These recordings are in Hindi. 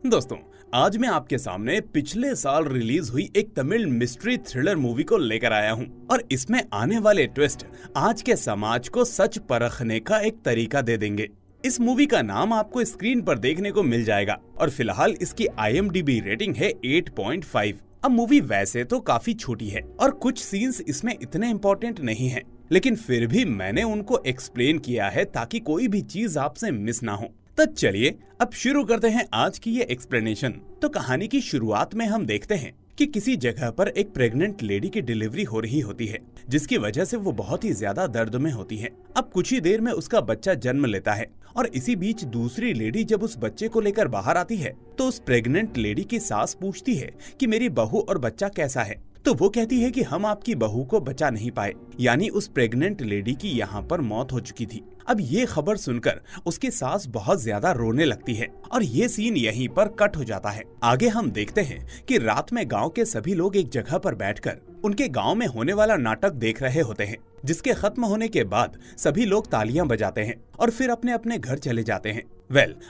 दोस्तों, आज मैं आपके सामने पिछले साल रिलीज हुई एक तमिल मिस्ट्री थ्रिलर मूवी को लेकर आया हूं और इसमें आने वाले ट्विस्ट आज के समाज को सच परखने का एक तरीका दे देंगे। इस मूवी का नाम आपको स्क्रीन पर देखने को मिल जाएगा और फिलहाल इसकी IMDb रेटिंग है 8.5। अब मूवी वैसे तो काफी छोटी है और कुछ सीन्स इसमें इतने इम्पोर्टेंट नहीं हैं, लेकिन फिर भी मैंने उनको एक्सप्लेन किया है ताकि कोई भी चीज आपसे मिस ना हो। तो चलिए अब शुरू करते हैं आज की ये एक्सप्लेनेशन। तो कहानी की शुरुआत में हम देखते हैं कि किसी जगह पर एक प्रेग्नेंट लेडी की डिलीवरी हो रही होती है, जिसकी वजह से वो बहुत ही ज्यादा दर्द में होती है। अब कुछ ही देर में उसका बच्चा जन्म लेता है और इसी बीच दूसरी लेडी जब उस बच्चे को लेकर बाहर आती है तो उस प्रेग्नेंट लेडी की सास पूछती है कि मेरी बहू और बच्चा कैसा है। तो वो कहती है कि हम आपकी बहू को बचा नहीं पाए, यानी उस प्रेग्नेंट लेडी की यहाँ पर मौत हो चुकी थी। अब ये खबर सुनकर उसकी सास बहुत ज्यादा रोने लगती है और ये सीन यहीं पर कट हो जाता है। आगे हम देखते हैं कि रात में गांव के सभी लोग एक जगह पर बैठकर उनके गांव में होने वाला नाटक देख रहे होते हैं, जिसके खत्म होने के बाद सभी लोग तालियां बजाते हैं और फिर अपने अपने घर चले जाते हैं।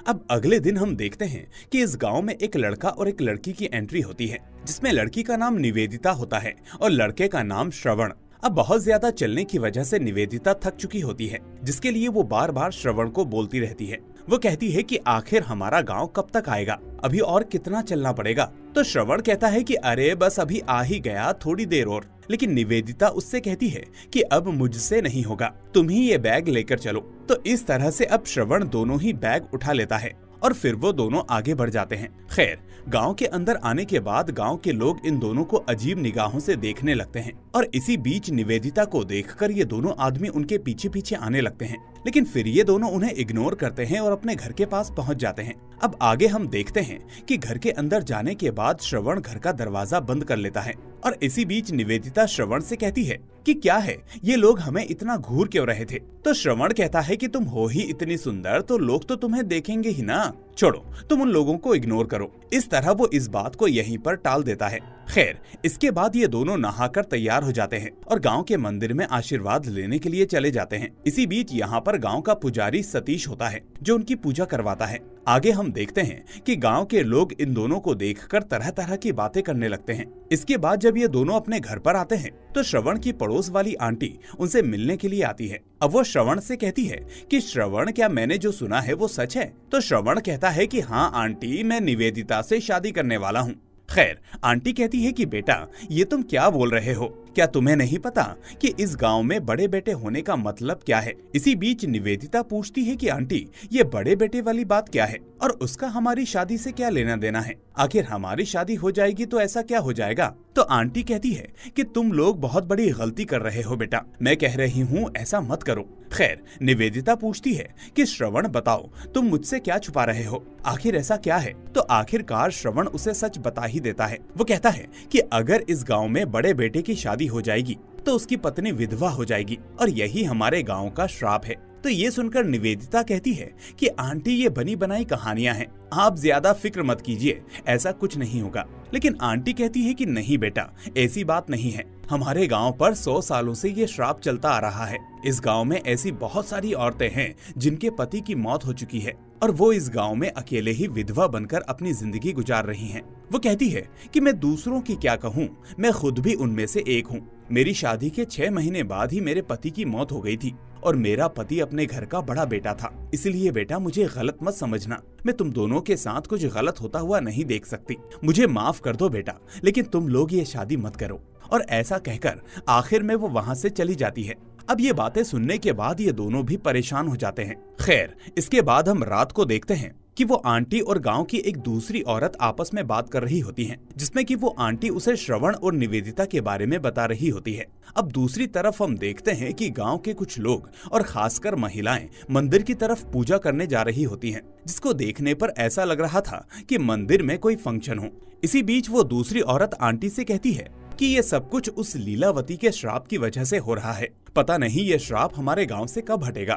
अब अगले दिन हम देखते हैं कि इस गांव में एक लड़का और एक लड़की की एंट्री होती है, जिसमें लड़की का नाम निवेदिता होता है और लड़के का नाम श्रवण। अब बहुत ज्यादा चलने की वजह से निवेदिता थक चुकी होती है, जिसके लिए वो बार बार श्रवण को बोलती रहती है। वो कहती है कि आखिर हमारा गांव कब तक आएगा, अभी और कितना चलना पड़ेगा। तो श्रवण कहता है कि अरे बस अभी आ ही गया, थोड़ी देर और। लेकिन निवेदिता उससे कहती है कि अब मुझसे नहीं होगा, तुम ही ये बैग लेकर चलो। तो इस तरह से अब श्रवण दोनों ही बैग उठा लेता है और फिर वो दोनों आगे बढ़ जाते हैं। खैर, गांव के अंदर आने के बाद गांव के लोग इन दोनों को अजीब निगाहों से देखने लगते हैं और इसी बीच निवेदिता को देखकर ये दोनों आदमी उनके पीछे पीछे आने लगते हैं, लेकिन फिर ये दोनों उन्हें इग्नोर करते हैं और अपने घर के पास पहुंच जाते हैं। अब आगे हम देखते हैं कि घर के अंदर जाने के बाद श्रवण घर का दरवाजा बंद कर लेता है और इसी बीच निवेदिता श्रवण से कहती है कि क्या है, ये लोग हमें इतना घूर क्यों रहे थे। तो श्रवण कहता है कि तुम हो ही इतनी सुंदर तो लोग तो तुम्हें देखेंगे ही ना, छोड़ो तुम उन लोगों को इग्नोर करो। इस तरह वो इस बात को यहीं पर टाल देता है। खैर, इसके बाद ये दोनों नहाकर तैयार हो जाते हैं और गांव के मंदिर में आशीर्वाद लेने के लिए चले जाते हैं। इसी बीच यहाँ पर गांव का पुजारी सतीश होता है जो उनकी पूजा करवाता है। आगे हम देखते हैं कि गांव के लोग इन दोनों को देखकर तरह तरह की बातें करने लगते हैं। इसके बाद जब ये दोनों अपने घर पर आते हैं तो श्रवण की पड़ोस वाली आंटी उनसे मिलने के लिए आती है। अब वो श्रवण से कहती है कि श्रवण, क्या मैंने जो सुना है वो सच है? तो श्रवण कहता है कि हाँ आंटी, मैं निवेदिता से शादी करने वाला हूँ। खैर, आंटी कहती है कि बेटा, ये तुम क्या बोल रहे हो? क्या तुम्हें नहीं पता कि इस गांव में बड़े बेटे होने का मतलब क्या है? इसी बीच निवेदिता पूछती है कि आंटी, ये बड़े बेटे वाली बात क्या है और उसका हमारी शादी से क्या लेना देना है? आखिर हमारी शादी हो जाएगी तो ऐसा क्या हो जाएगा? तो आंटी कहती है कि तुम लोग बहुत बड़ी गलती कर रहे हो बेटा, मैं कह रही हूँ ऐसा मत करो। खैर, निवेदिता पूछती है कि श्रवण बताओ, तुम मुझसे क्या छुपा रहे हो, आखिर ऐसा क्या है? तो आखिरकार श्रवण उसे सच बता ही देता है। वो कहता है कि अगर इस गांव में बड़े बेटे की शादी हो जाएगी तो उसकी पत्नी विधवा हो जाएगी और यही हमारे गांव का श्राप है। तो ये सुनकर निवेदिता कहती है कि आंटी, ये बनी बनाई कहानियां हैं, आप ज्यादा फिक्र मत कीजिए, ऐसा कुछ नहीं होगा। लेकिन आंटी कहती है कि नहीं बेटा, ऐसी बात नहीं है, हमारे गांव पर 100 सालों से ये श्राप चलता आ रहा है। इस गांव में ऐसी बहुत सारी औरतें हैं जिनके पति की मौत हो चुकी है और वो इस गांव में अकेले ही विधवा बनकर अपनी जिंदगी गुजार रही हैं। वो कहती है कि मैं दूसरों की क्या कहूँ, मैं खुद भी उनमें से एक हूँ। मेरी शादी के 6 महीने बाद ही मेरे पति की मौत हो गई थी और मेरा पति अपने घर का बड़ा बेटा था। इसलिए बेटा, मुझे गलत मत समझना, मैं तुम दोनों के साथ कुछ गलत होता हुआ नहीं देख सकती, मुझे माफ कर दो बेटा, लेकिन तुम लोग ये शादी मत करो। और ऐसा कहकर आखिर में वो वहाँ से चली जाती है। अब ये बातें सुनने के बाद ये दोनों भी परेशान हो जाते हैं। खैर, इसके बाद हम रात को देखते हैं कि वो आंटी और गांव की एक दूसरी औरत आपस में बात कर रही होती हैं, जिसमें कि वो आंटी उसे श्रवण और निवेदिता के बारे में बता रही होती है। अब दूसरी तरफ हम देखते हैं कि गांव के कुछ लोग और खासकर महिलाएं मंदिर की तरफ पूजा करने जा रही होती हैं, जिसको देखने पर ऐसा लग रहा था कि मंदिर में कोई फंक्शन हो। इसी बीच वो दूसरी औरत आंटी से कहती है कि ये सब कुछ उस लीलावती के श्राप की वजह से हो रहा है, पता नहीं ये श्राप हमारे गांव से कब हटेगा।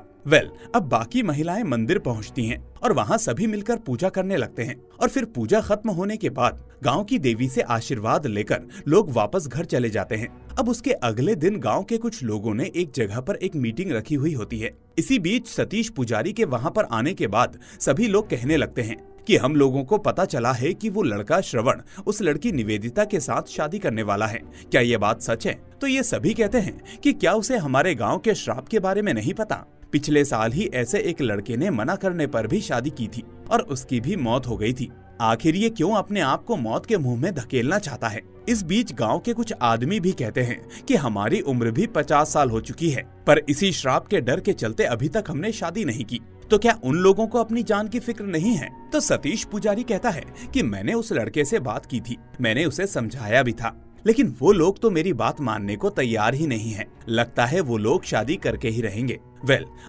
अब बाकी महिलाएं मंदिर पहुंचती हैं और वहां सभी मिलकर पूजा करने लगते हैं और फिर पूजा खत्म होने के बाद गांव की देवी से आशीर्वाद लेकर लोग वापस घर चले जाते हैं। अब उसके अगले दिन गांव के कुछ लोगों ने एक जगह पर एक मीटिंग रखी हुई होती है। इसी बीच सतीश पुजारी के वहां पर आने के बाद सभी लोग कहने लगते हैं कि हम लोगों को पता चला है कि वो लड़का श्रवण उस लड़की निवेदिता के साथ शादी करने वाला है। क्या ये बात सच है? तो ये सभी कहते हैं कि क्या उसे हमारे गांव के श्राप के बारे में नहीं पता? पिछले साल ही ऐसे एक लड़के ने मना करने पर भी शादी की थी और उसकी भी मौत हो गई थी। आखिर ये क्यों अपने आप को मौत के मुंह में धकेलना चाहता है? इस बीच गांव के कुछ आदमी भी कहते हैं कि हमारी उम्र भी 50 साल हो चुकी है, पर इसी श्राप के डर के चलते अभी तक हमने शादी नहीं की। तो क्या उन लोगों को अपनी जान की फिक्र नहीं है? तो सतीश पुजारी कहता है कि मैंने उस लड़के से बात की थी, मैंने उसे समझाया भी था, लेकिन वो लोग तो मेरी बात मानने को तैयार ही नहीं है। लगता है वो लोग शादी करके ही रहेंगे।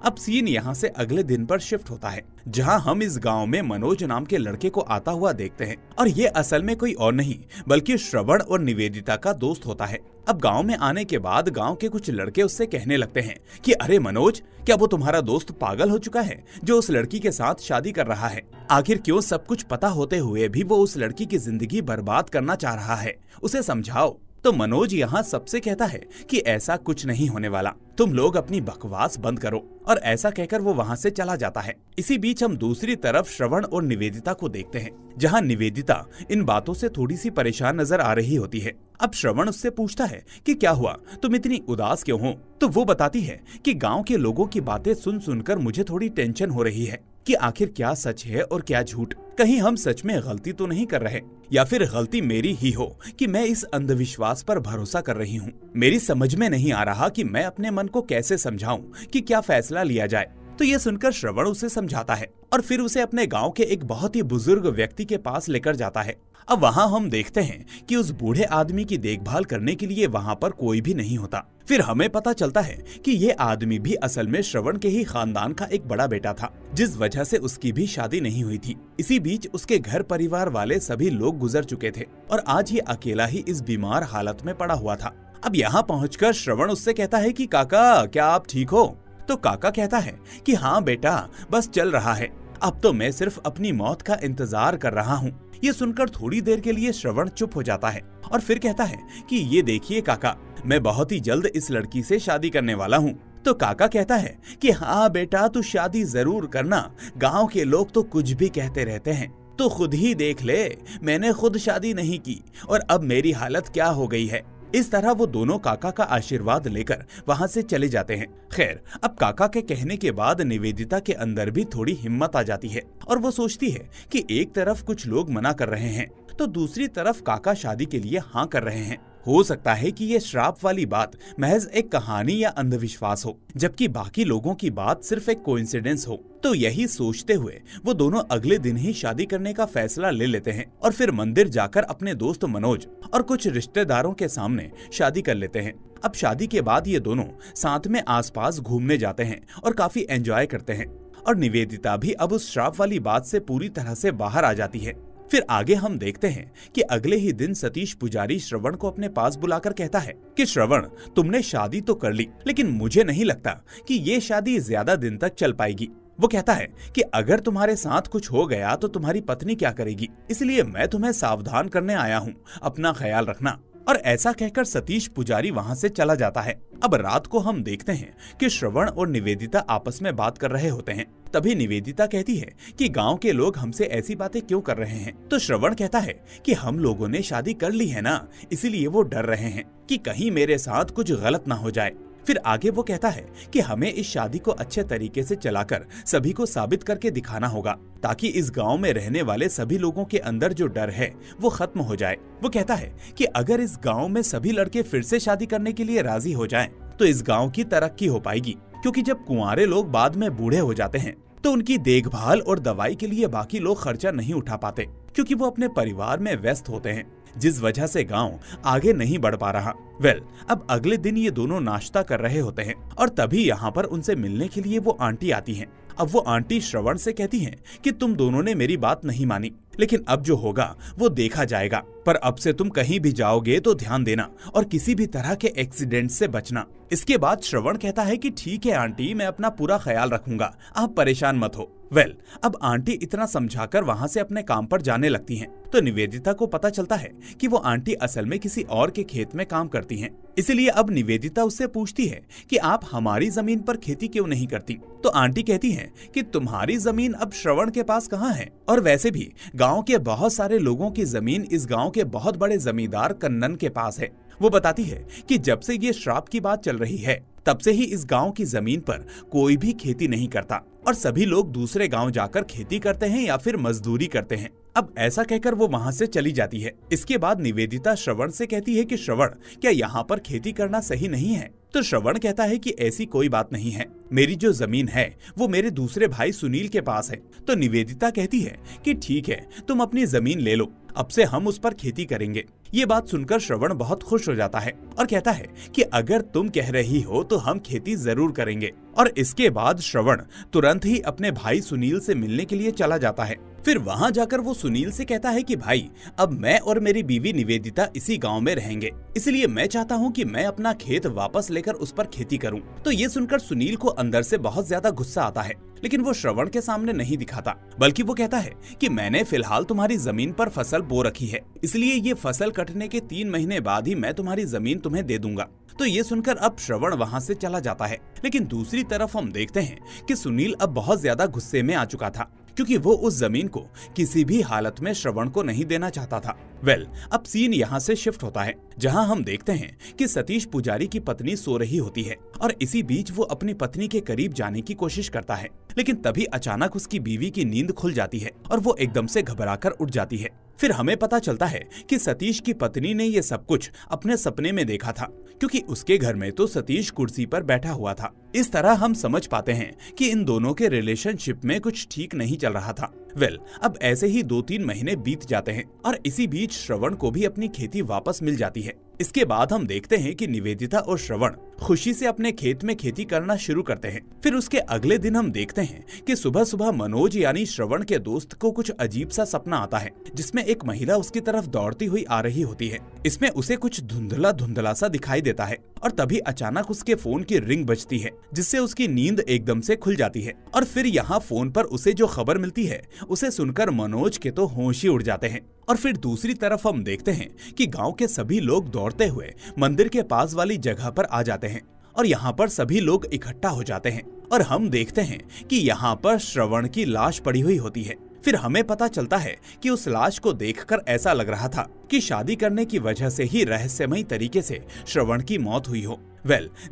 अब सीन यहाँ से अगले दिन पर शिफ्ट होता है, जहाँ हम इस गांव में मनोज नाम के लड़के को आता हुआ देखते हैं। और ये असल में कोई और नहीं बल्कि श्रवण और निवेदिता का दोस्त होता है। अब गांव में आने के बाद गांव के कुछ लड़के उससे कहने लगते हैं कि अरे मनोज, क्या वो तुम्हारा दोस्त पागल हो चुका है जो उस लड़की के साथ शादी कर रहा है? आखिर क्यों सब कुछ पता होते हुए भी वो उस लड़की की जिंदगी बर्बाद करना चाह रहा है? उसे समझाओ। तो मनोज यहाँ सबसे कहता है कि ऐसा कुछ नहीं होने वाला, तुम लोग अपनी बकवास बंद करो, और ऐसा कहकर वो वहाँ से चला जाता है। इसी बीच हम दूसरी तरफ श्रवण और निवेदिता को देखते हैं, जहाँ निवेदिता इन बातों से थोड़ी सी परेशान नजर आ रही होती है। अब श्रवण उससे पूछता है कि क्या हुआ, तुम इतनी उदास क्यों हो? तो वो बताती है कि गांव के लोगों की बातें सुन सुनकर मुझे थोड़ी टेंशन हो रही है कि आखिर क्या सच है और क्या झूठ। कहीं हम सच में गलती तो नहीं कर रहे, या फिर गलती मेरी ही हो कि मैं इस अंधविश्वास पर भरोसा कर रही हूँ। मेरी समझ में नहीं आ रहा कि मैं अपने मन को कैसे समझाऊं कि क्या फैसला लिया जाए। तो ये सुनकर श्रवण उसे समझाता है और फिर उसे अपने गांव के एक बहुत ही बुजुर्ग व्यक्ति के पास लेकर जाता है। अब वहाँ हम देखते हैं कि उस बूढ़े आदमी की देखभाल करने के लिए वहाँ पर कोई भी नहीं होता। फिर हमें पता चलता है कि ये आदमी भी असल में श्रवण के ही खानदान का एक बड़ा बेटा था, जिस वजह से उसकी भी शादी नहीं हुई थी। इसी बीच उसके घर परिवार वाले सभी लोग गुजर चुके थे और आज ये अकेला ही इस बीमार हालत में पड़ा हुआ था। अब यहाँ पहुँचकर श्रवण उससे कहता है कि काका, क्या आप ठीक हो? तो काका कहता है कि हाँ बेटा, बस चल रहा है, अब तो मैं सिर्फ अपनी मौत का इंतजार कर रहा हूँ। ये सुनकर थोड़ी देर के लिए श्रवण चुप हो जाता है और फिर कहता है कि ये देखिए काका, मैं बहुत ही जल्द इस लड़की से शादी करने वाला हूँ। तो काका कहता है कि हाँ बेटा, तू शादी जरूर करना, गांव के लोग तो कुछ भी कहते रहते हैं, तो खुद ही देख ले, मैंने खुद शादी नहीं की और अब मेरी हालत क्या हो गई है। इस तरह वो दोनों काका का आशीर्वाद लेकर वहाँ से चले जाते हैं। खैर, अब काका के कहने के बाद निवेदिता के अंदर भी थोड़ी हिम्मत आ जाती है और वो सोचती है कि एक तरफ कुछ लोग मना कर रहे हैं तो दूसरी तरफ काका शादी के लिए हाँ कर रहे हैं। हो सकता है कि ये श्राप वाली बात महज एक कहानी या अंधविश्वास हो, जबकि बाकी लोगों की बात सिर्फ एक कोइंसिडेंस हो। तो यही सोचते हुए वो दोनों अगले दिन ही शादी करने का फैसला ले लेते हैं और फिर मंदिर जाकर अपने दोस्त मनोज और कुछ रिश्तेदारों के सामने शादी कर लेते हैं। अब शादी के बाद ये दोनों साथ में आसपास घूमने जाते हैं और काफी एंजॉय करते हैं और निवेदिता भी अब उस श्राप वाली बात से पूरी तरह से बाहर आ जाती है। फिर आगे हम देखते हैं कि अगले ही दिन सतीश पुजारी श्रवण को अपने पास बुलाकर कहता है कि श्रवण, तुमने शादी तो कर ली, लेकिन मुझे नहीं लगता कि ये शादी ज्यादा दिन तक चल पाएगी। वो कहता है कि अगर तुम्हारे साथ कुछ हो गया तो तुम्हारी पत्नी क्या करेगी, इसलिए मैं तुम्हें सावधान करने आया हूँ, अपना ख्याल रखना। और ऐसा कहकर सतीश पुजारी वहाँ से चला जाता है। अब रात को हम देखते हैं कि श्रवण और निवेदिता आपस में बात कर रहे होते हैं। तभी निवेदिता कहती है कि गांव के लोग हमसे ऐसी बातें क्यों कर रहे हैं। तो श्रवण कहता है कि हम लोगों ने शादी कर ली है ना, इसीलिए वो डर रहे हैं कि कहीं मेरे साथ कुछ गलत ना हो जाए। फिर आगे वो कहता है कि हमें इस शादी को अच्छे तरीके से चलाकर सभी को साबित करके दिखाना होगा, ताकि इस गांव में रहने वाले सभी लोगों के अंदर जो डर है वो खत्म हो जाए। वो कहता है कि अगर इस गांव में सभी लड़के फिर से शादी करने के लिए राजी हो जाएं, तो इस गांव की तरक्की हो पाएगी, क्योंकि जब कुंवारे लोग बाद में बूढ़े हो जाते हैं तो उनकी देखभाल और दवाई के लिए बाकी लोग खर्चा नहीं उठा पाते, क्योंकि वो अपने परिवार में व्यस्त होते हैं, जिस वजह से गांव आगे नहीं बढ़ पा रहा। अब अगले दिन ये दोनों नाश्ता कर रहे होते हैं और तभी यहाँ पर उनसे मिलने के लिए वो आंटी आती हैं। अब वो आंटी श्रवण से कहती हैं कि तुम दोनों ने मेरी बात नहीं मानी, लेकिन अब जो होगा वो देखा जाएगा। पर अब से तुम कहीं भी जाओगे तो ध्यान देना और किसी भी तरह के एक्सीडेंट से बचना। इसके बाद श्रवण कहता है कि ठीक है आंटी, मैं अपना पूरा ख्याल रखूंगा, आप परेशान मत हो। अब आंटी इतना समझाकर वहाँ से अपने काम पर जाने लगती हैं। तो निवेदिता को पता चलता है कि वो आंटी असल में किसी और के खेत में काम करती हैं। इसलिए अब निवेदिता उससे पूछती है कि आप हमारी जमीन पर खेती क्यों नहीं करती। तो आंटी कहती है कि तुम्हारी जमीन अब श्रवण के पास कहाँ है, और वैसे भी गांव के बहुत सारे लोगों की जमीन इस गांव के बहुत बड़े जमींदार कन्नन के पास है। वो बताती है कि जब से ये श्राप की बात चल रही है तब से ही इस गांव की जमीन पर कोई भी खेती नहीं करता और सभी लोग दूसरे गांव जाकर खेती करते हैं या फिर मजदूरी करते हैं। अब ऐसा कहकर वो वहाँ से चली जाती है। इसके बाद निवेदिता श्रवण से कहती है कि श्रवण, क्या यहाँ पर खेती करना सही नहीं है? तो श्रवण कहता है कि ऐसी कोई बात नहीं है, मेरी जो जमीन है वो मेरे दूसरे भाई सुनील के पास है। तो निवेदिता कहती है कि ठीक है, तुम अपनी जमीन ले लो, अब से हम उस पर खेती करेंगे। ये बात सुनकर श्रवण बहुत खुश हो जाता है और कहता है कि अगर तुम कह रही हो तो हम खेती जरूर करेंगे। और इसके बाद श्रवण तुरंत ही अपने भाई सुनील से मिलने के लिए चला जाता है। फिर वहाँ जाकर वो सुनील से कहता है कि भाई, अब मैं और मेरी बीवी निवेदिता इसी गांव में रहेंगे, इसलिए मैं चाहता हूँ कि मैं अपना खेत वापस लेकर उस पर खेती करूँ। तो ये सुनकर सुनील को अंदर से बहुत ज्यादा गुस्सा आता है, लेकिन वो श्रवण के सामने नहीं दिखाता, बल्कि वो कहता है कि मैंने फिलहाल तुम्हारी जमीन पर फसल बो रखी है, इसलिए ये फसल कटने के 3 महीने बाद ही मैं तुम्हारी जमीन तुम्हें दे दूंगा। तो ये सुनकर अब श्रवण वहाँ से चला जाता है। लेकिन दूसरी तरफ हम देखते हैं कि सुनील अब बहुत ज्यादा गुस्से में आ चुका था, क्योंकि वो उस जमीन को किसी भी हालत में श्रवण को नहीं देना चाहता था। अब सीन यहाँ से शिफ्ट होता है, जहाँ हम देखते हैं कि सतीश पुजारी की पत्नी सो रही होती है और इसी बीच वो अपनी पत्नी के करीब जाने की कोशिश करता है। लेकिन तभी अचानक उसकी बीवी की नींद खुल जाती है और वो एकदम से घबराकर उठ जाती है। फिर हमें पता चलता है कि सतीश की पत्नी ने ये सब कुछ अपने सपने में देखा था, क्योंकि उसके घर में तो सतीश कुर्सी पर बैठा हुआ था। इस तरह हम समझ पाते हैं कि इन दोनों के रिलेशनशिप में कुछ ठीक नहीं चल रहा था। अब ऐसे ही 2-3 महीने बीत जाते हैं और इसी बीच श्रवण को भी अपनी खेती वापस मिल जाती है। इसके बाद हम देखते हैं कि निवेदिता और श्रवण खुशी से अपने खेत में खेती करना शुरू करते हैं। फिर उसके अगले दिन हम देखते हैं कि सुबह सुबह मनोज यानी श्रवण के दोस्त को कुछ अजीब सा सपना आता है, जिसमें एक महिला उसकी तरफ दौड़ती हुई आ रही होती है। इसमें उसे कुछ धुंधला धुंधला सा दिखाई देता है और तभी अचानक उसके फोन की रिंग बजती है, जिससे उसकी नींद एकदम से खुल जाती है। और फिर यहाँ फोन पर उसे जो खबर मिलती है उसे सुनकर मनोज के तो होश ही उड़ जाते हैं। और फिर दूसरी तरफ हम देखते हैं कि गांव के सभी लोग दौड़ते हुए मंदिर के पास वाली जगह पर आ जाते हैं और यहाँ पर सभी लोग इकट्ठा हो जाते हैं और हम देखते हैं कि यहाँ पर श्रवण की लाश पड़ी हुई होती है। फिर हमें पता चलता है कि उस लाश को देखकर ऐसा लग रहा था कि शादी करने की वजह से ही रहस्यमयी तरीके से श्रवण की मौत हुई हो।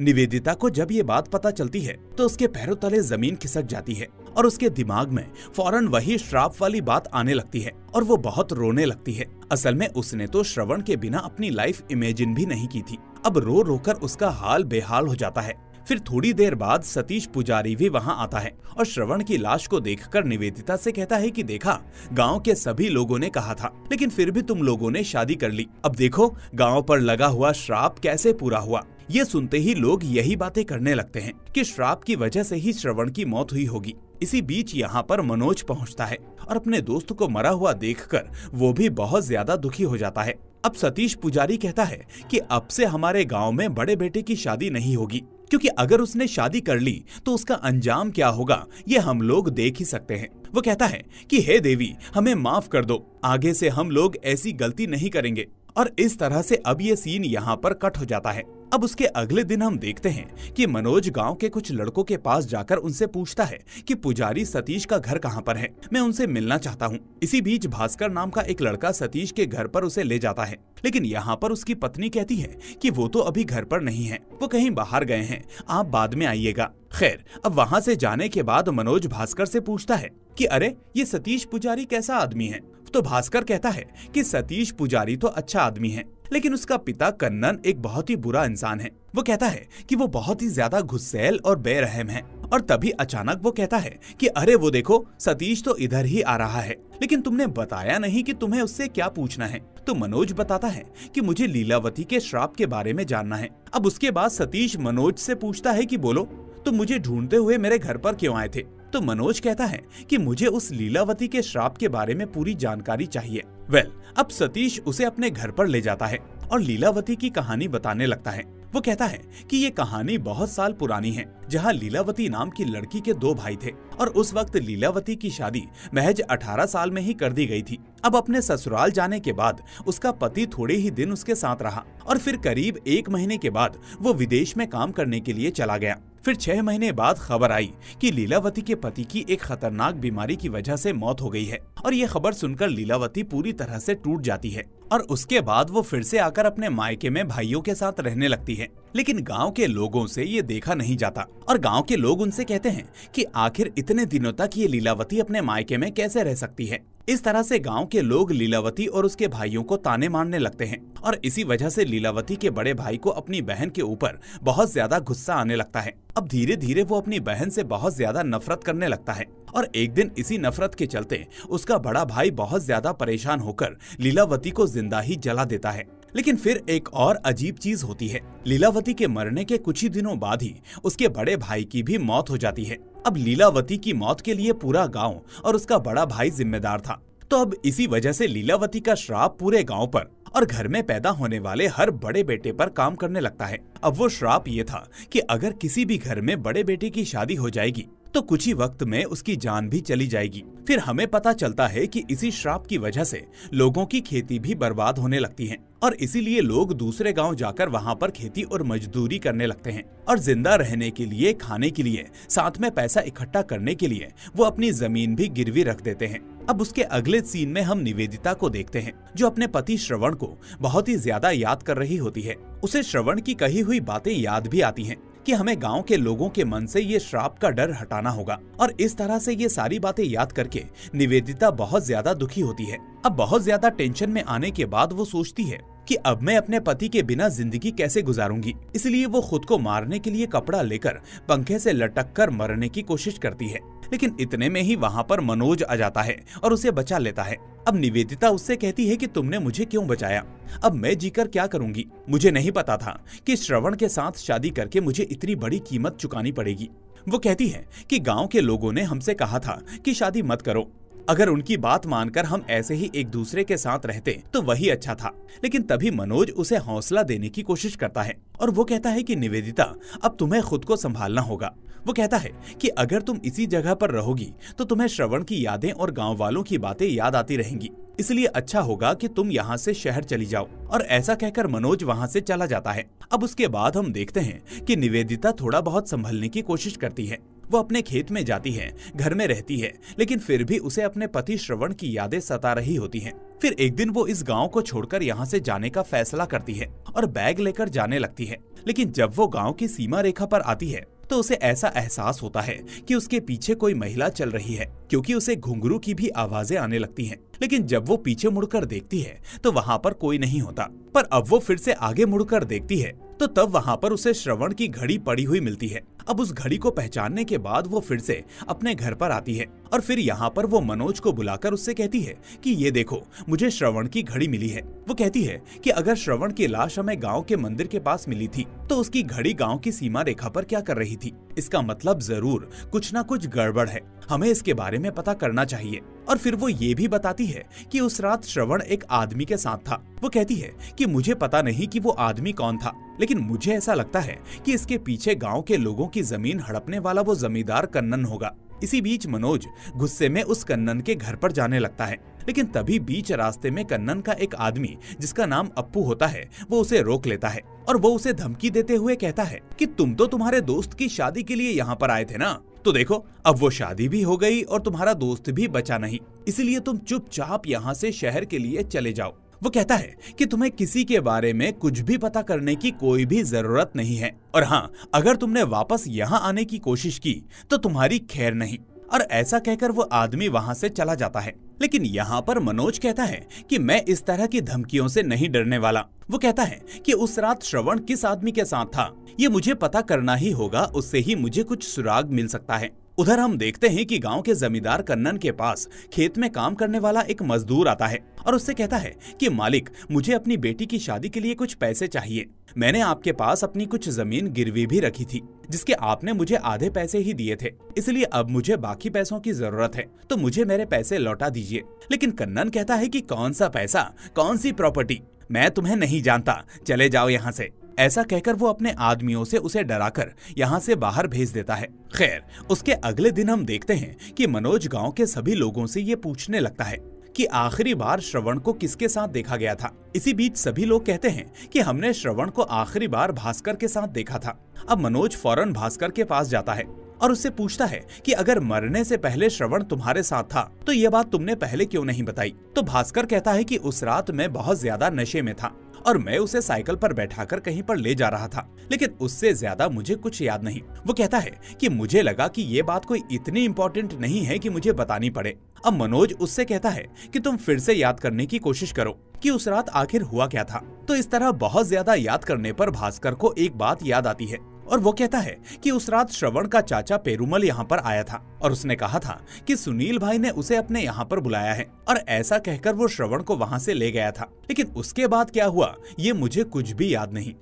निवेदिता को जब ये बात पता चलती है तो उसके पैरों तले जमीन खिसक जाती है और उसके दिमाग में फौरन वही श्राप वाली बात आने लगती है और वो बहुत रोने लगती है। असल में उसने तो श्रवण के बिना अपनी लाइफ इमेजिन भी नहीं की थी। अब रो रोकर उसका हाल बेहाल हो जाता है। फिर थोड़ी देर बाद सतीश पुजारी भी वहाँ आता है और श्रवण की लाश को देखकर निवेदिता से कहता है कि देखा, गांव के सभी लोगों ने कहा था, लेकिन फिर भी तुम लोगों ने शादी कर ली। अब देखो गांव पर लगा हुआ श्राप कैसे पूरा हुआ। ये सुनते ही लोग यही बातें करने लगते हैं कि श्राप की वजह से ही श्रवण की मौत हुई होगी। इसी बीच यहाँ पर मनोज पहुँचता है और अपने दोस्त को मरा हुआ देखकर वो भी बहुत ज्यादा दुखी हो जाता है। अब सतीश पुजारी कहता है कि अब से हमारे गांव में बड़े बेटे की शादी नहीं होगी, क्योंकि अगर उसने शादी कर ली तो उसका अंजाम क्या होगा ये हम लोग देख ही सकते हैं। वो कहता है कि हे देवी, हमें माफ कर दो, आगे से हम लोग ऐसी गलती नहीं करेंगे। और इस तरह से अब ये सीन यहाँ पर कट हो जाता है। अब उसके अगले दिन हम देखते हैं कि मनोज गांव के कुछ लड़कों के पास जाकर उनसे पूछता है कि पुजारी सतीश का घर कहाँ पर है, मैं उनसे मिलना चाहता हूँ। इसी बीच भास्कर नाम का एक लड़का सतीश के घर पर उसे ले जाता है, लेकिन यहाँ पर उसकी पत्नी कहती है कि वो तो अभी घर पर नहीं है, वो कहीं बाहर गए हैं, आप बाद में आइएगा। खैर, अब वहाँ से जाने के बाद मनोज भास्कर से पूछता है कि अरे ये सतीश पुजारी कैसा आदमी है। तो भास्कर कहता है कि सतीश पुजारी तो अच्छा आदमी है, लेकिन उसका पिता कन्नन एक बहुत ही बुरा इंसान है। वो कहता है कि वो बहुत ही ज्यादा गुस्सैल और बेरहम है। और तभी अचानक वो कहता है कि अरे वो देखो, सतीश तो इधर ही आ रहा है, लेकिन तुमने बताया नहीं कि तुम्हें उससे क्या पूछना है। तो मनोज बताता है कि मुझे लीलावती के श्राप के बारे में जानना है। अब उसके बाद सतीश मनोज से पूछता है कि बोलो, तुम मुझे ढूंढते हुए मेरे घर पर क्यों आए थे। तो मनोज कहता है कि मुझे उस लीलावती के श्राप के बारे में पूरी जानकारी चाहिए। अब सतीश उसे अपने घर पर ले जाता है और लीलावती की कहानी बताने लगता है। वो कहता है कि ये कहानी बहुत साल पुरानी है, जहाँ लीलावती नाम की लड़की के 2 भाई थे और उस वक्त लीलावती की शादी महज 18 साल में ही कर दी गई थी। अब अपने ससुराल जाने के बाद उसका पति थोड़े ही दिन उसके साथ रहा और फिर करीब 1 महीने के बाद वो विदेश में काम करने के लिए चला गया। फिर 6 महीने बाद खबर आई कि लीलावती के पति की एक खतरनाक बीमारी की वजह से मौत हो गई है और ये खबर सुनकर लीलावती पूरी तरह से टूट जाती है और उसके बाद वो फिर से आकर अपने मायके में भाइयों के साथ रहने लगती है। लेकिन गांव के लोगों से ये देखा नहीं जाता और गांव के लोग उनसे कहते हैं कि आखिर इतने दिनों तक ये लीलावती अपने मायके में कैसे रह सकती है। इस तरह से गांव के लोग लीलावती और उसके भाइयों को ताने मारने लगते हैं और इसी वजह से लीलावती के बड़े भाई को अपनी बहन के ऊपर बहुत ज्यादा गुस्सा आने लगता है। अब धीरे धीरे वो अपनी बहन से बहुत ज्यादा नफरत करने लगता है और एक दिन इसी नफरत के चलते उसका बड़ा भाई बहुत ज्यादा परेशान होकर लीलावती को जिंदा ही जला देता है। लेकिन फिर एक और अजीब चीज होती है। लीलावती के मरने के कुछ ही दिनों बाद ही उसके बड़े भाई की भी मौत हो जाती है। अब लीलावती की मौत के लिए पूरा गांव और उसका बड़ा भाई जिम्मेदार था। तो अब इसी वजह से लीलावती का श्राप पूरे गांव पर और घर में पैदा होने वाले हर बड़े बेटे पर काम करने लगता है। अब वो श्राप ये था कि अगर किसी भी घर में बड़े बेटे की शादी हो जाएगी तो कुछ ही वक्त में उसकी जान भी चली जाएगी। फिर हमें पता चलता है कि इसी श्राप की वजह से लोगों की खेती भी बर्बाद होने लगती है और इसीलिए लोग दूसरे गांव जाकर वहां पर खेती और मजदूरी करने लगते हैं और जिंदा रहने के लिए, खाने के लिए, साथ में पैसा इकट्ठा करने के लिए वो अपनी जमीन भी गिरवी रख देते हैं। अब उसके अगले सीन में हम निवेदिता को देखते हैं जो अपने पति श्रवण को बहुत ही ज्यादा याद कर रही होती है। उसे श्रवण की कही हुई बातें याद भी आती हैं कि हमें गांव के लोगों के मन से ये श्राप का डर हटाना होगा और इस तरह से ये सारी बातें याद करके निवेदिता बहुत ज्यादा दुखी होती है। अब बहुत ज्यादा टेंशन में आने के बाद वो सोचती है कि अब मैं अपने पति के बिना जिंदगी कैसे गुजारूंगी। इसलिए वो खुद को मारने के लिए कपड़ा लेकर पंखे से लटक कर मरने की कोशिश करती है। लेकिन इतने में ही वहाँ पर मनोज आ जाता है और उसे बचा लेता है। अब निवेदिता उससे कहती है कि तुमने मुझे क्यों बचाया, अब मैं जीकर क्या करूंगी। मुझे नहीं पता था कि श्रवण के साथ शादी करके मुझे इतनी बड़ी कीमत चुकानी पड़ेगी। वो कहती है कि गांव के लोगों ने हमसे कहा था कि शादी मत करो, अगर उनकी बात मानकर हम ऐसे ही एक दूसरे के साथ रहते तो वही अच्छा था। लेकिन तभी मनोज उसे हौसला देने की कोशिश करता है और वो कहता है कि निवेदिता, अब तुम्हें खुद को संभालना होगा। वो कहता है कि अगर तुम इसी जगह पर रहोगी तो तुम्हें श्रवण की यादें और गांव वालों की बातें याद आती रहेंगी, इसलिए अच्छा होगा कि तुम यहाँ से शहर चली जाओ। और ऐसा कहकर मनोज वहाँ से चला जाता है। अब उसके बाद हम देखते हैं कि निवेदिता थोड़ा बहुत संभलने की कोशिश करती है। वो अपने खेत में जाती है, घर में रहती है, लेकिन फिर भी उसे अपने पति श्रवण की यादें सता रही होती हैं। फिर एक दिन वो इस गांव को छोड़कर यहाँ से जाने का फैसला करती है और बैग लेकर जाने लगती है। लेकिन जब वो गांव की सीमा रेखा पर आती है तो उसे ऐसा एहसास होता है कि उसके पीछे कोई महिला चल रही है, क्योंकि उसे घुंघरू की भी आवाजें आने लगती हैं। लेकिन जब वो पीछे मुड़कर देखती है तो वहाँ पर कोई नहीं होता। पर अब वो फिर से आगे मुड़कर देखती है तो तब वहाँ पर उसे श्रवण की घड़ी पड़ी हुई मिलती है। अब उस घड़ी को पहचानने के बाद वो फिर से अपने घर पर आती है और फिर यहाँ पर वो मनोज को बुलाकर उससे कहती है कि ये देखो, मुझे श्रवण की घड़ी मिली है। वो कहती है कि अगर श्रवण की लाश हमें गांव के मंदिर के पास मिली थी तो उसकी घड़ी गांव की सीमा रेखा पर क्या कर रही थी। इसका मतलब जरूर कुछ ना कुछ गड़बड़ है, हमें इसके बारे में पता करना चाहिए। और फिर वो ये भी बताती है कि उस रात श्रवण एक आदमी के साथ था। वो कहती है कि मुझे पता नहीं कि वो आदमी कौन था, लेकिन मुझे ऐसा लगता है कि इसके पीछे गांव के लोगों की जमीन हड़पने वाला वो जमींदार कन्नन होगा। इसी बीच मनोज गुस्से में उस कन्नन के घर पर जाने लगता है, लेकिन तभी बीच रास्ते में कन्नन का एक आदमी जिसका नाम अप्पू होता है वो उसे रोक लेता है और वो उसे धमकी देते हुए कहता है कि तुम तो तुम्हारे दोस्त की शादी के लिए यहाँ पर आए थे ना, तो देखो अब वो शादी भी हो गई और तुम्हारा दोस्त भी बचा नहीं, इसलिए तुम चुपचाप यहाँ से शहर के लिए चले जाओ। वो कहता है कि तुम्हें किसी के बारे में कुछ भी पता करने की कोई भी जरूरत नहीं है, और हाँ, अगर तुमने वापस यहाँ आने की कोशिश की तो तुम्हारी खैर नहीं। और ऐसा कहकर वो आदमी वहाँ से चला जाता है। लेकिन यहाँ पर मनोज कहता है कि मैं इस तरह की धमकियों से नहीं डरने वाला। वो कहता है कि उस रात श्रवण किस आदमी के साथ था ये मुझे पता करना ही होगा, उससे ही मुझे कुछ सुराग मिल सकता है। उधर हम देखते हैं कि गांव के जमींदार कन्नन के पास खेत में काम करने वाला एक मजदूर आता है और उससे कहता है कि मालिक, मुझे अपनी बेटी की शादी के लिए कुछ पैसे चाहिए। मैंने आपके पास अपनी कुछ जमीन गिरवी भी रखी थी जिसके आपने मुझे आधे पैसे ही दिए थे, इसलिए अब मुझे बाकी पैसों की जरूरत है, तो मुझे मेरे पैसे लौटा दीजिए। लेकिन कन्नन कहता है कि कौन सा पैसा, कौन सी प्रॉपर्टी, मैं तुम्हें नहीं जानता, चले जाओ यहाँ से। ऐसा कहकर वो अपने आदमियों से उसे डराकर यहाँ से बाहर भेज देता है। खैर, उसके अगले दिन हम देखते हैं कि मनोज गांव के सभी लोगों से ये पूछने लगता है कि आखिरी बार श्रवण को किसके साथ देखा गया था। इसी बीच सभी लोग कहते हैं कि हमने श्रवण को आखिरी बार भास्कर के साथ देखा था। अब मनोज फौरन भास्कर के पास जाता है और उससे पूछता है कि अगर मरने से पहले श्रवण तुम्हारे साथ था तो ये बात तुमने पहले क्यों नहीं बताई। तो भास्कर कहता है कि उस रात मैं बहुत ज्यादा नशे में था और मैं उसे साइकिल पर बैठाकर कहीं पर ले जा रहा था, लेकिन उससे ज्यादा मुझे कुछ याद नहीं। वो कहता है कि मुझे लगा कि ये बात कोई इतनी इम्पोर्टेंट नहीं है कि मुझे बतानी पड़े। अब मनोज उससे कहता है कि तुम फिर से याद करने की कोशिश करो कि उस रात आखिर हुआ क्या था। तो इस तरह बहुत ज्यादा याद करने पर भास्कर को एक बात याद आती है और वो कहता है कि उस रात श्रवण का चाचा पेरुमल यहाँ पर आया था और उसने कहा था कि सुनील भाई ने उसे अपने यहाँ पर बुलाया है, और ऐसा कहकर वो श्रवण को वहाँ से ले गया था। लेकिन उसके बाद क्या हुआ ये मुझे कुछ भी याद नहीं।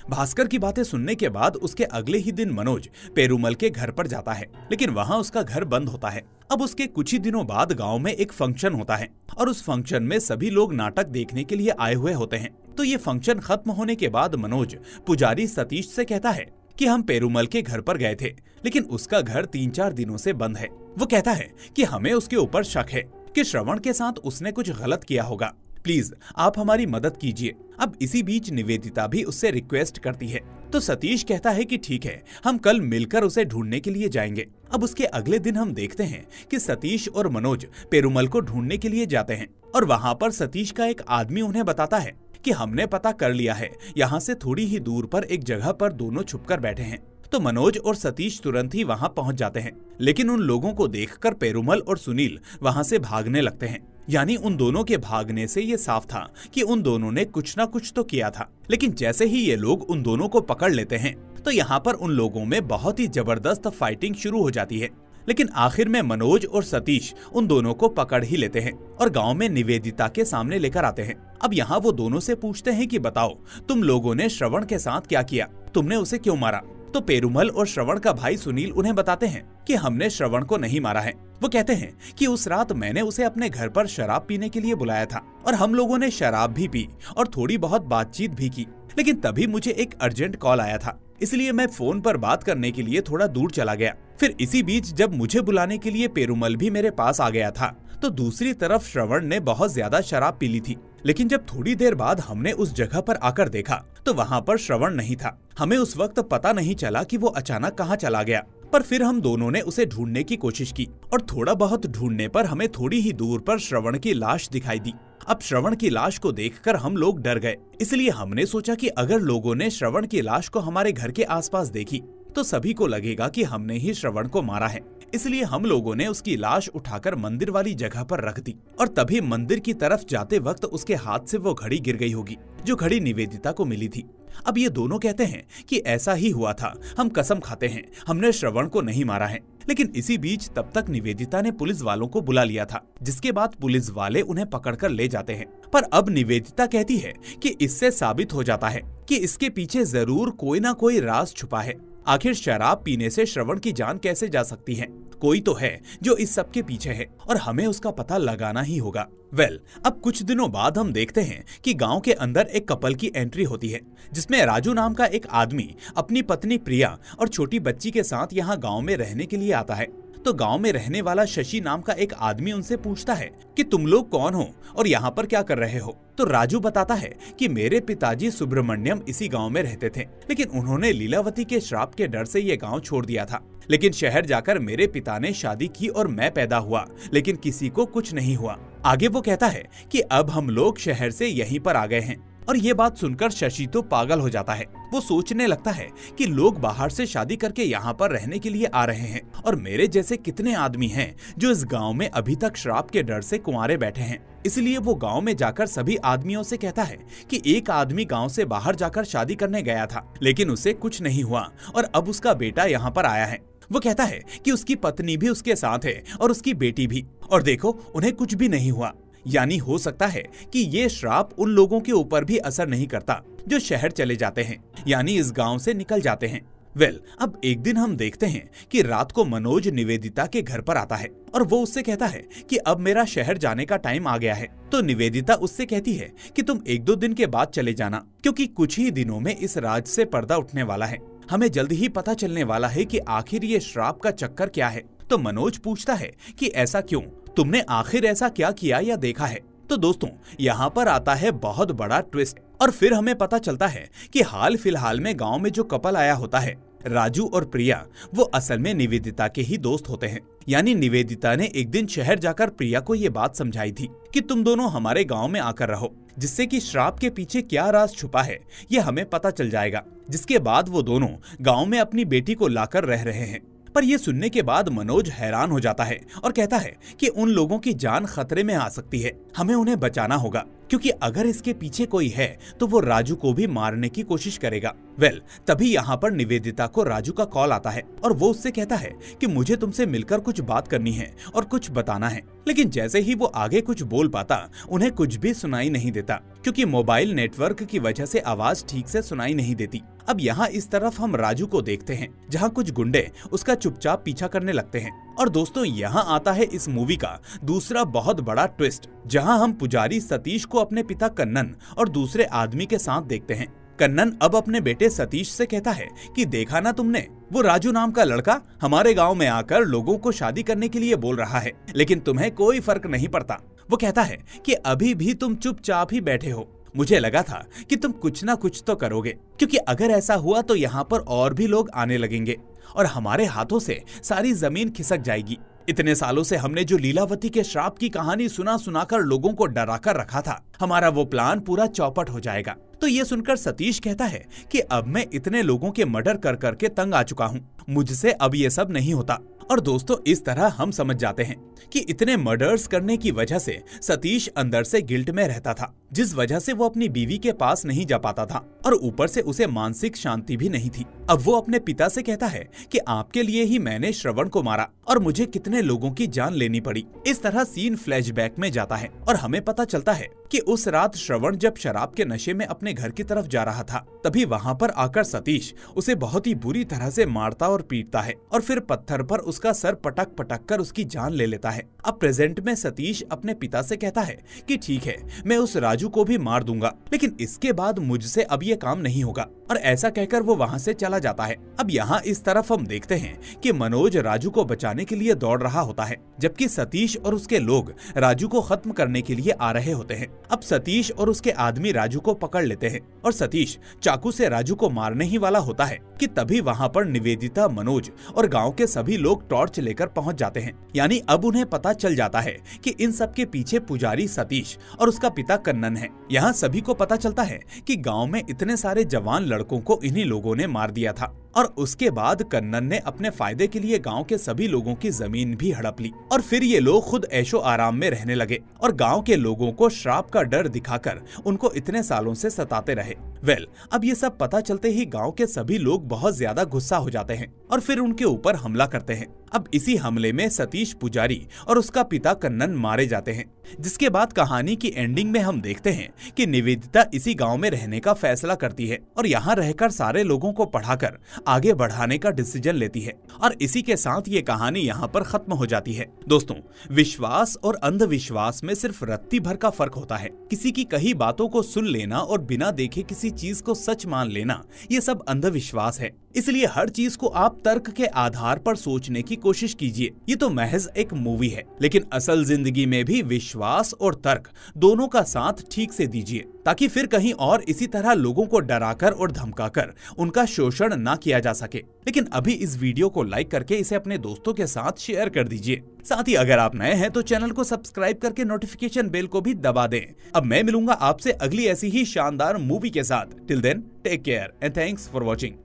भास्कर की बातें सुनने के बाद उसके अगले ही दिन मनोज पेरुमल के घर पर जाता है, लेकिन वहाँ उसका घर बंद होता है। अब उसके कुछ ही दिनों बाद गांव में एक फंक्शन होता है और उस फंक्शन में सभी लोग नाटक देखने के लिए आए हुए होते हैं। तो ये फंक्शन खत्म होने के बाद मनोज पुजारी सतीश से कहता है कि हम पेरुमल के घर पर गए थे, लेकिन उसका घर 3-4 दिनों से बंद है। वो कहता है कि हमें उसके ऊपर शक है कि श्रवण के साथ उसने कुछ गलत किया होगा, प्लीज आप हमारी मदद कीजिए। अब इसी बीच निवेदिता भी उससे रिक्वेस्ट करती है। तो सतीश कहता है कि ठीक है, हम कल मिलकर उसे ढूंढने के लिए जाएंगे। अब उसके अगले दिन हम देखते हैं कि सतीश और मनोज पेरुमल को ढूंढने के लिए जाते हैं और वहाँ पर सतीश का एक आदमी उन्हें बताता है कि हमने पता कर लिया है, यहाँ से थोड़ी ही दूर पर एक जगह पर दोनों छुपकर बैठे हैं। तो मनोज और सतीश तुरंत ही वहाँ पहुँच जाते हैं, लेकिन उन लोगों को देखकर पेरुमल और सुनील वहाँ से भागने लगते हैं। यानी उन दोनों के भागने से ये साफ था कि उन दोनों ने कुछ ना कुछ तो किया था। लेकिन जैसे ही ये लोग उन दोनों को पकड़ लेते हैं तो यहाँ पर उन लोगों में बहुत ही जबरदस्त फाइटिंग शुरू हो जाती है। लेकिन आखिर में मनोज और सतीश उन दोनों को पकड़ ही लेते हैं और गांव में निवेदिता के सामने लेकर आते हैं। अब यहाँ वो दोनों से पूछते हैं कि बताओ, तुम लोगों ने श्रवण के साथ क्या किया, तुमने उसे क्यों मारा। तो पेरुमल और श्रवण का भाई सुनील उन्हें बताते हैं कि हमने श्रवण को नहीं मारा है। वो कहते हैं कि उस रात मैंने उसे अपने घर पर शराब पीने के लिए बुलाया था और हम लोगों ने शराब भी पी और थोड़ी बहुत बातचीत भी की, लेकिन तभी मुझे एक अर्जेंट कॉल आया था, इसलिए मैं फोन पर बात करने के लिए थोड़ा दूर चला गया। फिर इसी बीच जब मुझे बुलाने के लिए पेरुमल भी मेरे पास आ गया था तो दूसरी तरफ श्रवण ने बहुत ज्यादा शराब पी ली थी। लेकिन जब थोड़ी देर बाद हमने उस जगह पर आकर देखा तो वहाँ पर श्रवण नहीं था। हमें उस वक्त पता नहीं चला कि वो अचानक कहाँ चला गया, पर फिर हम दोनों ने उसे ढूंढने की कोशिश की और थोड़ा बहुत ढूंढने पर हमें थोड़ी ही दूर पर श्रवण की लाश दिखाई दी। अब श्रवण की लाश को देखकर हम लोग डर गए, इसलिए हमने सोचा कि अगर लोगों ने श्रवण की लाश को हमारे घर के आसपास देखी तो सभी को लगेगा कि हमने ही श्रवण को मारा है। इसलिए हम लोगों ने उसकी लाश उठाकर मंदिर वाली जगह पर रख दी और तभी मंदिर की तरफ जाते वक्त उसके हाथ से वो घड़ी गिर गई होगी जो घड़ी निवेदिता को मिली थी। अब ये दोनों कहते हैं कि ऐसा ही हुआ था, हम कसम खाते हैं हमने श्रवण को नहीं मारा है। लेकिन इसी बीच तब तक निवेदिता ने पुलिस वालों को बुला लिया था, जिसके बाद पुलिस वाले उन्हें पकड़कर ले जाते हैं। पर अब निवेदिता कहती है कि इससे साबित हो जाता है कि इसके पीछे जरूर कोई ना कोई राज छुपा है। आखिर शराब पीने से श्रवण की जान कैसे जा सकती है, कोई तो है जो इस सब के पीछे है और हमें उसका पता लगाना ही होगा। अब कुछ दिनों बाद हम देखते हैं कि गांव के अंदर एक कपल की एंट्री होती है, जिसमें राजू नाम का एक आदमी अपनी पत्नी प्रिया और छोटी बच्ची के साथ यहाँ गांव में रहने के लिए आता है। तो गांव में रहने वाला शशि नाम का एक आदमी उनसे पूछता है कि तुम लोग कौन हो और यहाँ पर क्या कर रहे हो। तो राजू बताता है कि मेरे पिताजी सुब्रमण्यम इसी गांव में रहते थे, लेकिन उन्होंने लीलावती के श्राप के डर से ये गांव छोड़ दिया था। लेकिन शहर जाकर मेरे पिता ने शादी की और मैं पैदा हुआ, लेकिन किसी को कुछ नहीं हुआ। आगे वो कहता है कि अब हम लोग शहर से यहीं पर आ गए हैं। और ये बात सुनकर शशि तो पागल हो जाता है। वो सोचने लगता है कि लोग बाहर से शादी करके यहाँ पर रहने के लिए आ रहे हैं और मेरे जैसे कितने आदमी हैं जो इस गांव में अभी तक श्राप के डर से कुंवारे बैठे हैं। इसलिए वो गांव में जाकर सभी आदमियों से कहता है कि एक आदमी गांव से बाहर जाकर शादी करने गया था, लेकिन उसे कुछ नहीं हुआ और अब उसका बेटा यहाँ पर आया है। वो कहता है कि उसकी पत्नी भी उसके साथ है और उसकी बेटी भी, और देखो उन्हें कुछ भी नहीं हुआ। यानी हो सकता है कि ये श्राप उन लोगों के ऊपर भी असर नहीं करता जो शहर चले जाते हैं, यानी इस गांव से निकल जाते हैं। अब एक दिन हम देखते हैं कि रात को मनोज निवेदिता के घर पर आता है और वो उससे कहता है कि अब मेरा शहर जाने का टाइम आ गया है। तो निवेदिता उससे कहती है कि तुम 1-2 दिन के बाद चले जाना, क्योंकि कुछ ही दिनों में इस राज से पर्दा उठने वाला है। हमें जल्दी ही पता चलने वाला है कि आखिर ये श्राप का चक्कर क्या है। तो मनोज पूछता है कि ऐसा क्यों, तुमने आखिर ऐसा क्या किया या देखा है। तो दोस्तों यहाँ पर आता है बहुत बड़ा ट्विस्ट, और फिर हमें पता चलता है कि हाल फिलहाल में गांव में जो कपल आया होता है, राजू और प्रिया, वो असल में निवेदिता के ही दोस्त होते हैं। यानी निवेदिता ने एक दिन शहर जाकर प्रिया को ये बात समझाई थी कि तुम दोनों हमारे गांव में आकर रहो, जिससे कि श्राप के पीछे क्या राज छुपा है ये हमें पता चल जाएगा। जिसके बाद वो दोनों गांव में अपनी बेटी को लाकर रह रहे हैं। पर ये सुनने के बाद मनोज हैरान हो जाता है और कहता है कि उन लोगों की जान खतरे में आ सकती है, हमें उन्हें बचाना होगा, क्योंकि अगर इसके पीछे कोई है तो वो राजू को भी मारने की कोशिश करेगा। तभी यहाँ पर निवेदिता को राजू का कॉल आता है और वो उससे कहता है कि मुझे तुमसे मिलकर कुछ बात करनी है और कुछ बताना है। लेकिन जैसे ही वो आगे कुछ बोल पाता, उन्हें कुछ भी सुनाई नहीं देता, क्योंकि मोबाइल नेटवर्क की वजह से आवाज ठीक से सुनाई नहीं देती। अब यहाँ इस तरफ हम राजू को देखते हैं, जहाँ कुछ गुंडे उसका चुपचाप पीछा करने लगते हैं। और दोस्तों यहाँ आता है इस मूवी का दूसरा बहुत बड़ा ट्विस्ट, जहाँ हम पुजारी सतीश को अपने पिता कन्नन और दूसरे आदमी के साथ देखते हैं। कन्नन अब अपने बेटे सतीश से कहता है कि देखा ना तुमने, वो राजू नाम का लड़का हमारे गांव में आकर लोगों को शादी करने के लिए बोल रहा है, लेकिन तुम्हें कोई फर्क नहीं पड़ता। वो कहता है कि अभी भी तुम चुपचाप ही बैठे हो, मुझे लगा था कि तुम कुछ ना कुछ तो करोगे, क्योंकि अगर ऐसा हुआ तो यहाँ पर और भी लोग आने लगेंगे और हमारे हाथों से सारी जमीन खिसक जाएगी। इतने सालों से हमने जो लीलावती के श्राप की कहानी सुनाकर लोगों को डराकर रखा था, हमारा वो प्लान पूरा चौपट हो जाएगा। तो ये सुनकर सतीश कहता है कि अब मैं इतने लोगों के मर्डर कर करके तंग आ चुका हूँ, मुझसे अब ये सब नहीं होता। और दोस्तों इस तरह हम समझ जाते हैं कि इतने मर्डर्स करने की वजह से सतीश अंदर से गिल्ट में रहता था, जिस वजह से वो अपनी बीवी के पास नहीं जा पाता था और ऊपर से उसे मानसिक शांति भी नहीं थी। अब वो अपने पिता से कहता है कि आपके लिए ही मैंने श्रवण को मारा और मुझे कितने लोगों की जान लेनी पड़ी। इस तरह सीन फ्लैशबैक में जाता है और हमें पता चलता है कि उस रात श्रवण जब शराब के नशे में अपने घर की तरफ जा रहा था, तभी वहाँ पर आकर सतीश उसे बहुत ही बुरी तरह से मारता और पीटता है और फिर पत्थर पर उसका सर पटक पटक कर उसकी जान ले लेता है। अब प्रेजेंट में सतीश अपने पिता से कहता है कि ठीक है, मैं उस राजू को भी मार दूंगा, लेकिन इसके बाद मुझसे अब ये काम नहीं होगा, और ऐसा कहकर वो वहाँ से चला जाता है। अब यहाँ इस तरफ हम देखते हैं कि मनोज राजू को बचाने के लिए दौड़ रहा होता है, जबकि सतीश और उसके लोग राजू को खत्म करने के लिए आ रहे होते हैं। अब सतीश और उसके आदमी राजू को पकड़ लेते हैं और सतीश चाकू से राजू को मारने ही वाला होता है कि तभी वहाँ पर निवेदिता, मनोज और गांव के सभी लोग टॉर्च लेकर पहुँच जाते हैं। यानी अब उन्हें पता चल जाता है कि इन सब के पीछे पुजारी सतीश और उसका पिता कन्नन है। यहाँ सभी को पता चलता है कि गांव में इतने सारे जवान लड़कों को इन्हीं लोगों ने मार दिया था, और उसके बाद कन्नन ने अपने फायदे के लिए गांव के सभी लोगों की जमीन भी हड़प ली और फिर ये लोग खुद ऐशो आराम में रहने लगे और गांव के लोगों को श्राप का डर दिखाकर उनको इतने सालों से सताते रहे। अब ये सब पता चलते ही गांव के सभी लोग बहुत ज्यादा गुस्सा हो जाते हैं और फिर उनके ऊपर हमला करते हैं। अब इसी हमले में सतीश पुजारी और उसका पिता कन्नन मारे जाते हैं, जिसके बाद कहानी की एंडिंग में हम देखते हैं कि निवेदिता इसी गांव में रहने का फैसला करती है और यहाँ रहकर सारे लोगों को पढ़ाकर आगे बढ़ाने का डिसीजन लेती है, और इसी के साथ ये कहानी यहाँ पर खत्म हो जाती है। दोस्तों, विश्वास और अंधविश्वास में सिर्फ रत्ती भर का फर्क होता है। किसी की कही बातों को सुन लेना और बिना देखे किसी चीज को सच मान लेना, ये सब अंधविश्वास है। इसलिए हर चीज को आप तर्क के आधार पर सोचने की कोशिश कीजिए। ये तो महज एक मूवी है, लेकिन असल जिंदगी में भी विश्वास और तर्क दोनों का साथ ठीक से दीजिए, ताकि फिर कहीं और इसी तरह लोगों को डराकर और धमकाकर उनका शोषण ना किया जा सके। लेकिन अभी इस वीडियो को लाइक करके इसे अपने दोस्तों के साथ शेयर कर दीजिए। साथ ही अगर आप नए हैं तो चैनल को सब्सक्राइब करके नोटिफिकेशन बेल को भी दबा दें। अब मैं मिलूंगा आपसे अगली ऐसी ही शानदार मूवी के साथ। Till then, take care and thanks for watching.